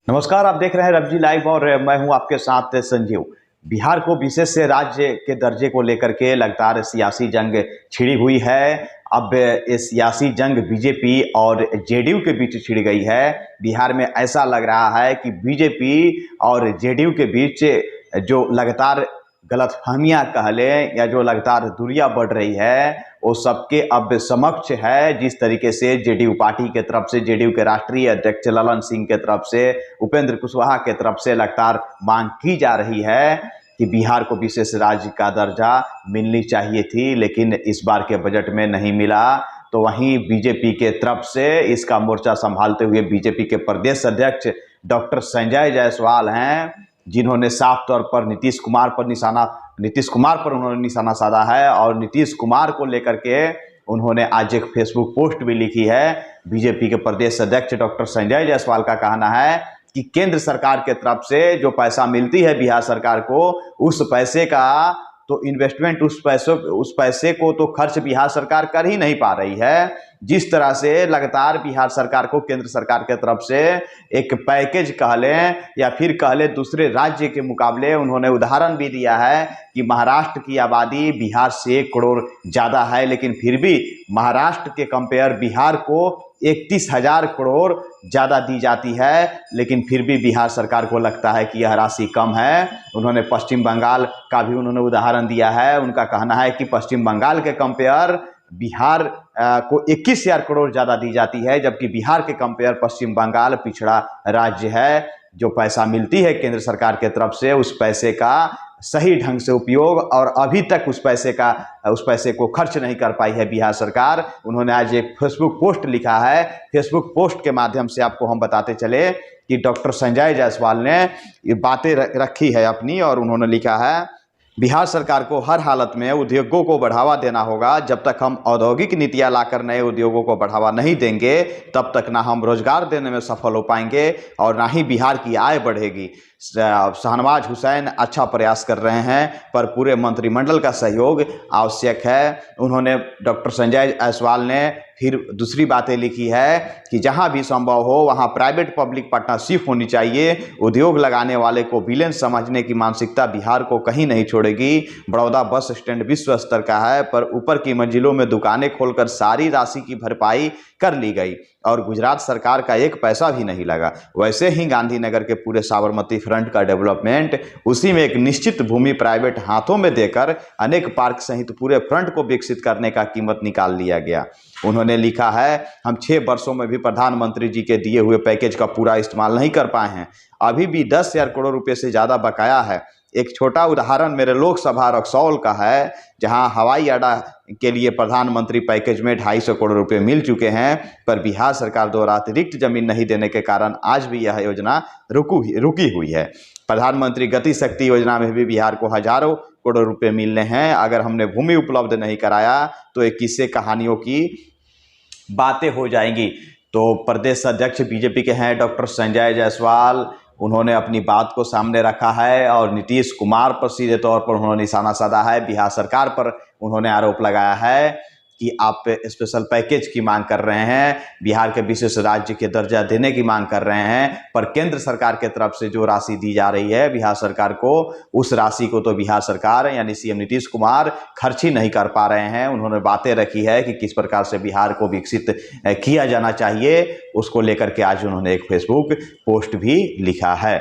नमस्कार, आप देख रहे हैं रबजी लाइव और मैं हूं आपके साथ संजीव। बिहार को विशेष राज्य के दर्जे को लेकर के लगातार सियासी जंग छिड़ी हुई है। अब ये सियासी जंग बीजेपी और जेडीयू के बीच छिड़ गई है। बिहार में ऐसा लग रहा है कि बीजेपी और जेडीयू के बीच जो लगातार गलतफहमियां कह लें या जो लगातार दूरियां बढ़ रही है, वो सबके अब समक्ष है। जिस तरीके से जेडीयू पार्टी के तरफ से, जेडीयू के राष्ट्रीय अध्यक्ष ललन सिंह के तरफ से, उपेंद्र कुशवाहा के तरफ से लगातार मांग की जा रही है कि बिहार को विशेष राज्य का दर्जा मिलनी चाहिए थी, लेकिन इस बार के बजट में नहीं मिला। तो वहीं बीजेपी के तरफ से इसका मोर्चा संभालते हुए बीजेपी के प्रदेश अध्यक्ष डॉक्टर संजय जायसवाल हैं, जिन्होंने साफ तौर पर नीतीश कुमार पर उन्होंने निशाना साधा है और नीतीश कुमार को लेकर के उन्होंने आज एक फेसबुक पोस्ट भी लिखी है। बीजेपी के प्रदेश अध्यक्ष डॉक्टर संजय जायसवाल का कहना है कि केंद्र सरकार के तरफ से जो पैसा मिलती है बिहार सरकार को, उस पैसे का तो इन्वेस्टमेंट, उस पैसे को तो खर्च बिहार सरकार कर ही नहीं पा रही है। जिस तरह से लगातार बिहार सरकार को केंद्र सरकार के तरफ से एक पैकेज कह लें या फिर कह लें दूसरे राज्य के मुकाबले, उन्होंने उदाहरण भी दिया है कि महाराष्ट्र की आबादी बिहार से 1 करोड़ ज़्यादा है, लेकिन फिर भी महाराष्ट्र के कंपेयर बिहार को 31,000 करोड़ ज़्यादा दी जाती है, लेकिन फिर भी बिहार सरकार को लगता है कि यह राशि कम है। उन्होंने पश्चिम बंगाल का भी उन्होंने उदाहरण दिया है। उनका कहना है कि पश्चिम बंगाल के कंपेयर बिहार को 21,000 करोड़ ज़्यादा दी जाती है, जबकि बिहार के कंपेयर पश्चिम बंगाल पिछड़ा राज्य है। जो पैसा मिलती है केंद्र सरकार के तरफ से, उस पैसे का सही ढंग से उपयोग और अभी तक उस पैसे को खर्च नहीं कर पाई है बिहार सरकार। उन्होंने आज एक फेसबुक पोस्ट लिखा है। फेसबुक पोस्ट के माध्यम से आपको हम बताते चले कि डॉक्टर संजय जायसवाल ने ये बातें रखी है अपनी, और उन्होंने लिखा है, बिहार सरकार को हर हालत में उद्योगों को बढ़ावा देना होगा। जब तक हम औद्योगिक नीतियां लाकर नए उद्योगों को बढ़ावा नहीं देंगे, तब तक ना हम रोजगार देने में सफल हो पाएंगे और ना ही बिहार की आय बढ़ेगी। शहनवाज हुसैन अच्छा प्रयास कर रहे हैं, पर पूरे मंत्रिमंडल का सहयोग आवश्यक है। उन्होंने, डॉक्टर संजय जायसवाल ने फिर दूसरी बातें लिखी है कि जहां भी संभव हो वहां प्राइवेट पब्लिक पार्टनरशिप होनी चाहिए। उद्योग लगाने वाले को विलेन समझने की मानसिकता बिहार को कहीं नहीं छोड़ेगी। बड़ौदा बस स्टैंड विश्व स्तर का है, पर ऊपर की मंजिलों में दुकानें खोलकर सारी राशि की भरपाई कर ली गई और गुजरात सरकार का 1 पैसा भी नहीं लगा। वैसे ही गांधीनगर के पूरे साबरमती फ्रंट का डेवलपमेंट, उसी में एक निश्चित भूमि प्राइवेट हाथों में देकर अनेक पार्क सहित पूरे फ्रंट को विकसित करने का कीमत निकाल लिया गया। उन्होंने लिखा है, हम 6 वर्षों में भी प्रधानमंत्री जी के दिए हुए पैकेज का पूरा इस्तेमाल नहीं कर पाए हैं। अभी भी 10,000 करोड़ रुपए से ज़्यादा बकाया है। एक छोटा उदाहरण मेरे लोकसभा रक्सौल का है, जहां हवाई अड्डा के लिए प्रधानमंत्री पैकेज में 250 करोड़ रुपए मिल चुके हैं, पर बिहार सरकार द्वारा अतिरिक्त जमीन नहीं देने के कारण आज भी यह योजना रुकी हुई है। प्रधानमंत्री गति शक्ति योजना में भी बिहार को हजारों करोड़ रुपए मिलने हैं। अगर हमने भूमि उपलब्ध नहीं कराया तो ये किस्से कहानियों की बातें हो जाएंगी। तो प्रदेश अध्यक्ष बीजेपी के हैं डॉक्टर संजय जायसवाल, उन्होंने अपनी बात को सामने रखा है और नीतीश कुमार पर सीधे तौर पर उन्होंने निशाना साधा है। बिहार सरकार पर उन्होंने आरोप लगाया है कि आप स्पेशल पैकेज की मांग कर रहे हैं, बिहार के विशेष राज्य के दर्जा देने की मांग कर रहे हैं, पर केंद्र सरकार के तरफ से जो राशि दी जा रही है बिहार सरकार को, उस राशि को तो बिहार सरकार यानी सीएम नीतीश कुमार खर्च ही नहीं कर पा रहे हैं। उन्होंने बातें रखी है कि किस प्रकार से बिहार को विकसित किया जाना चाहिए, उसको लेकर के आज उन्होंने एक फेसबुक पोस्ट भी लिखा है।